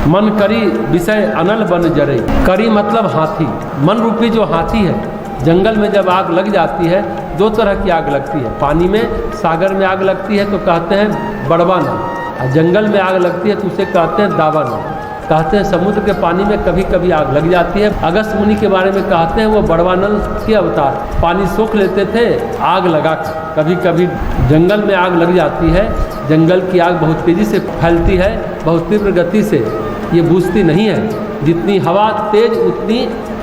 मन करी विषय अनल बन जरे। करी मतलब हाथी। मन रूपी जो हाथी है, जंगल में जब आग लग जाती है, दो तरह की आग लगती है। पानी में, सागर में आग लगती है तो कहते हैं बड़वा नल, और जंगल में आग लगती है तो उसे कहते हैं दावा नल। कहते हैं समुद्र के पानी में कभी कभी आग लग जाती है। अगस्त मुनि के बारे में कहते हैं वो बड़वा नल के अवतार, पानी सोख लेते थे आग लगा कर। कभी कभी जंगल में आग लग जाती है। जंगल की आग बहुत तेज़ी से फैलती है, बहुत तीव्र गति से, ये बुझती नहीं है। जितनी हवा तेज उतनी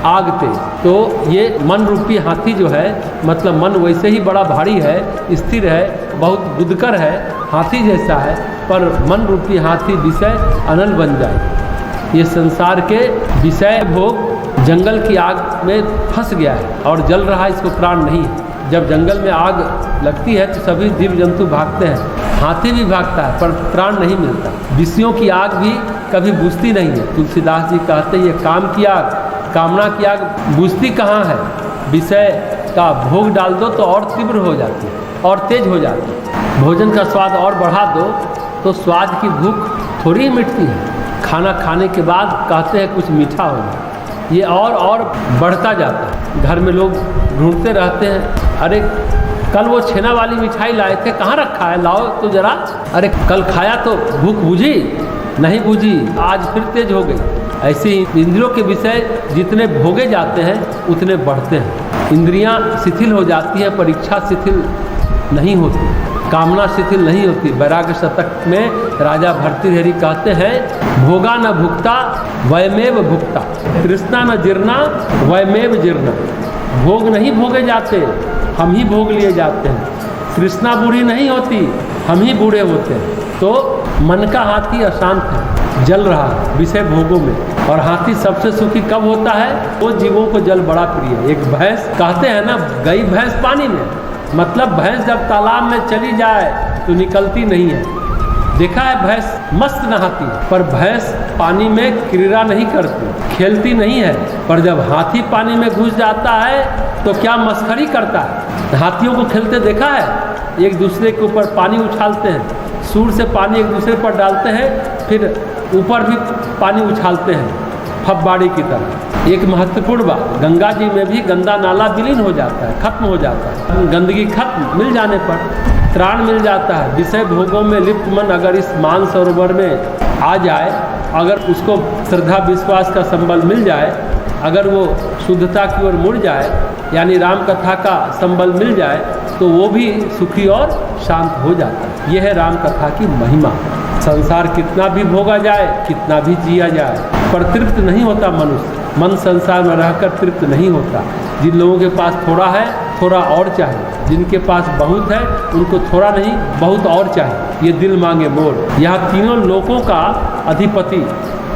आग तेज। तो ये मन रूपी हाथी जो है, मतलब मन वैसे ही बड़ा भारी है, स्थिर है, बहुत बुद्धकर है, हाथी जैसा है, पर मन रूपी हाथी विषय अनल बन जाए। ये संसार के विषय भोग जंगल की आग में फंस गया है और जल रहा है, इसको प्राण नहीं है। जब जंगल में आग लगती है तो सभी जीव जंतु भागते हैं, हाथी भी भागता है, पर प्राण नहीं मिलता। विषयों की आग भी कभी बुझती नहीं है। तुलसीदास जी कहते हैं ये काम की आग, कामना की आग बुझती कहाँ है। विषय का भोग डाल दो तो और तीव्र हो जाती है और तेज हो जाती है। भोजन का स्वाद और बढ़ा दो तो स्वाद की भूख थोड़ी ही मिटती है। खाना खाने के बाद कहते हैं कुछ मीठा होगा, ये और बढ़ता जाता है। घर में लोग ढूंढते रहते हैं, अरे कल वो छेना वाली मिठाई लाए थे, कहाँ रखा है, लाओ तो जरा। अरे कल खाया तो भूख बुझी नहीं, बुझी, आज फिर तेज हो गई। ऐसे ही इंद्रियों के विषय जितने भोगे जाते हैं उतने बढ़ते हैं। इंद्रियां शिथिल हो जाती हैं, पर इच्छा शिथिल नहीं होती, कामना शिथिल नहीं होती। वैराग्य शतक में राजा भर्तृहरि कहते हैं भोगा न भुक्ता वयमेव भुक्ता, तृष्णा न जीर्णा वयमेव जीर्णा। भोग नहीं भोगे जाते, हम ही भोग लिए जाते हैं। तृष्णा बूढ़ी नहीं होती, हम ही बूढ़े होते हैं। तो मन का हाथी अशांत है, जल रहा है विषय भोगों में। और हाथी सबसे सुखी कब होता है? वो जीवों को जल बड़ा प्रिय है। एक भैंस, कहते हैं ना गई भैंस पानी में, मतलब भैंस जब तालाब में चली जाए तो निकलती नहीं है। देखा है भैंस मस्त नहाती, पर भैंस पानी में क्रीड़ा नहीं करती, खेलती नहीं है। पर जब हाथी पानी में घुस जाता है तो क्या मस्खरी करता है। हाथियों को खेलते देखा है, एक दूसरे के ऊपर पानी उछालते हैं, सूर से पानी एक दूसरे पर डालते हैं, फिर ऊपर भी पानी उछालते हैं फब्बाड़ी की तरह। एक महत्वपूर्ण बात, गंगा जी में भी गंदा नाला विलीन हो जाता है, खत्म हो जाता है। गंदगी खत्म मिल जाने पर त्राण मिल जाता है। विषय भोगों में लिप्त मन अगर इस मान सरोवर में आ जाए, अगर उसको श्रद्धा विश्वास का संबल मिल जाए, अगर वो शुद्धता की ओर मुड़ जाए, यानी राम कथा का संबल मिल जाए, तो वो भी सुखी और शांत हो जाता है। यह है राम कथा की महिमा। संसार कितना भी भोगा जाए, कितना भी जिया जाए, पर तृप्त नहीं होता मनुष्य। मन संसार में रहकर तृप्त नहीं होता। जिन लोगों के पास थोड़ा है, थोड़ा और चाहिए। जिनके पास बहुत है, उनको थोड़ा नहीं बहुत और चाहिए। ये दिल मांगे मोर। यहाँ तीनों लोकों का अधिपति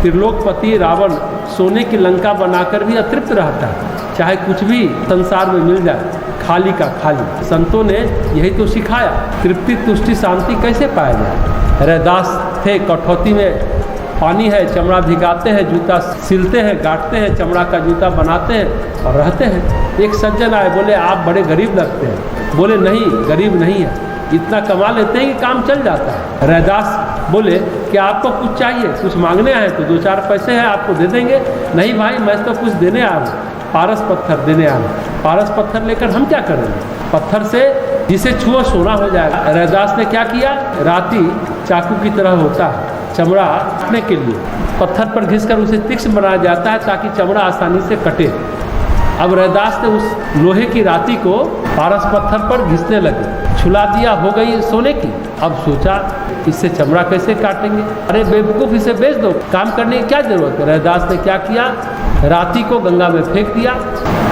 त्रिलोकपति रावण सोने की लंका बनाकर भी अतृप्त रहता है, चाहे कुछ भी संसार में मिल जाए, खाली का खाली। संतों ने यही तो सिखाया, तृप्ति तुष्टि शांति कैसे पाया जाए। रैदास थे, कठौती में पानी है, चमड़ा भिगाते हैं, जूता सिलते हैं, गांठते हैं, चमड़ा का जूता बनाते हैं और रहते हैं। एक सज्जन आए, बोले आप बड़े गरीब लगते हैं। बोले नहीं, गरीब नहीं है, इतना कमा लेते हैं कि काम चल जाता है। रैदास बोले कि आपको कुछ चाहिए, कुछ मांगने आए तो 2-4 पैसे हैं आपको दे देंगे। नहीं भाई, मैं तो कुछ देने आया हूँ, पारस पत्थर देने आया हूँ। पारस पत्थर लेकर हम क्या करेंगे? पत्थर से जिसे छुओ सोना हो जाएगा। रैदास ने क्या किया? राती चाकू की तरह होता है, चमड़ा काटने के लिए पत्थर पर घिसकर उसे तीक्ष्ण बनाया जाता है ताकि चमड़ा आसानी से कटे। अब रैदास ने उस लोहे की राती को पारस पत्थर पर घिसने लगे, छुला दिया, हो गई सोने की। अब सोचा इससे चमड़ा कैसे काटेंगे, अरे बेवकूफ़ इसे बेच दो, काम करने की क्या जरूरत है। रैदास ने क्या किया, राती को गंगा में फेंक दिया,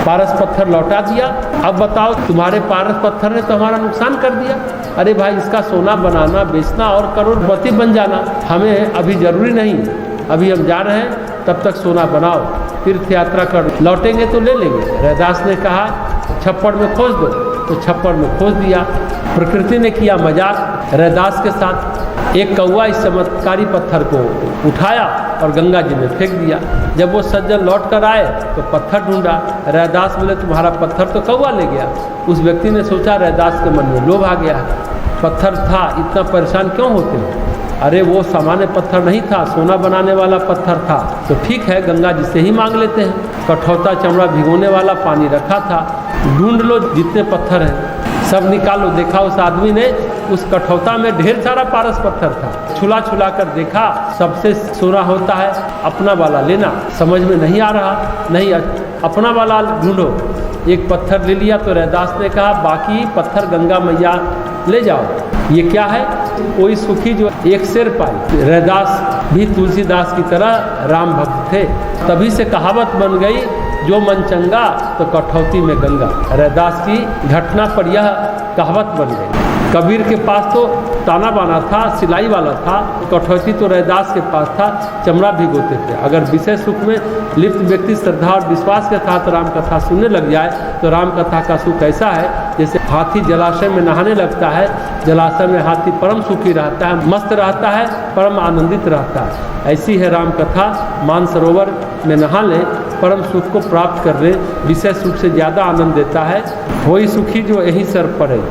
पारस पत्थर लौटा दिया। अब बताओ तुम्हारे पारस पत्थर ने तो हमारा नुकसान कर दिया, अरे भाई इसका सोना बनाना, बेचना और करोड़पति बन जाना हमें अभी ज़रूरी नहीं, अभी हम जा रहे हैं, तब तक सोना बनाओ, तीर्थ यात्रा कर लौटेंगे तो ले लेंगे। रैदास ने कहा छप्पड़ में खोज दो, तो छप्पड़ में खोज दिया। प्रकृति ने किया मजाक रैदास के साथ। एक कौवा इस चमत्कारी पत्थर को उठाया और गंगा जी में फेंक दिया। जब वो सज्जन लौट कर आए तो पत्थर ढूंढा, रैदास बोले तुम्हारा पत्थर तो कौवा ले गया। उस व्यक्ति ने सोचा रैदास के मन में लोभ आ गया, पत्थर था, इतना परेशान क्यों होते हो, अरे वो सामान्य पत्थर नहीं था, सोना बनाने वाला पत्थर था, तो ठीक है गंगा जी से ही मांग लेते हैं। कठौता चमड़ा भिगोने वाला पानी रखा था, ढूंढ लो जितने पत्थर हैं सब निकालो। देखा उस आदमी ने उस कठौता में ढेर सारा पारस पत्थर था, छुला छुला कर देखा सबसे सोना होता है अपना वाला लेना, समझ में नहीं आ रहा, नहीं अपना वाला ढूंढो। एक पत्थर ले लिया तो रैदास ने कहा बाकी पत्थर गंगा मैया ले जाओ। ये क्या है, कोई सुखी जो एक शेर पाई। रैदास भी तुलसीदास की तरह राम भक्त थे, तभी से कहावत बन गई जो मन चंगा तो कठौती में गंगा। रैदास की घटना पर यह कहावत बन गई। कबीर के पास तो ताना बाना था, सिलाई वाला था, कठौती तो रैदास के पास था, चमड़ा भिगोते थे। अगर विषय सुख में लिप्त व्यक्ति श्रद्धा और विश्वास के साथ राम कथा सुनने लग जाए तो राम कथा का सुख ऐसा है जैसे हाथी जलाशय में नहाने लगता है, जलाशय में हाथी परम सुखी रहता है, मस्त रहता है, परम आनंदित रहता है। ऐसी है राम कथा, मानसरोवर में नहा लें, परम सुख को प्राप्त कर ले, विषय सुख से ज़्यादा आनंद देता है। वही सुखी जो यहीं सर पड़े।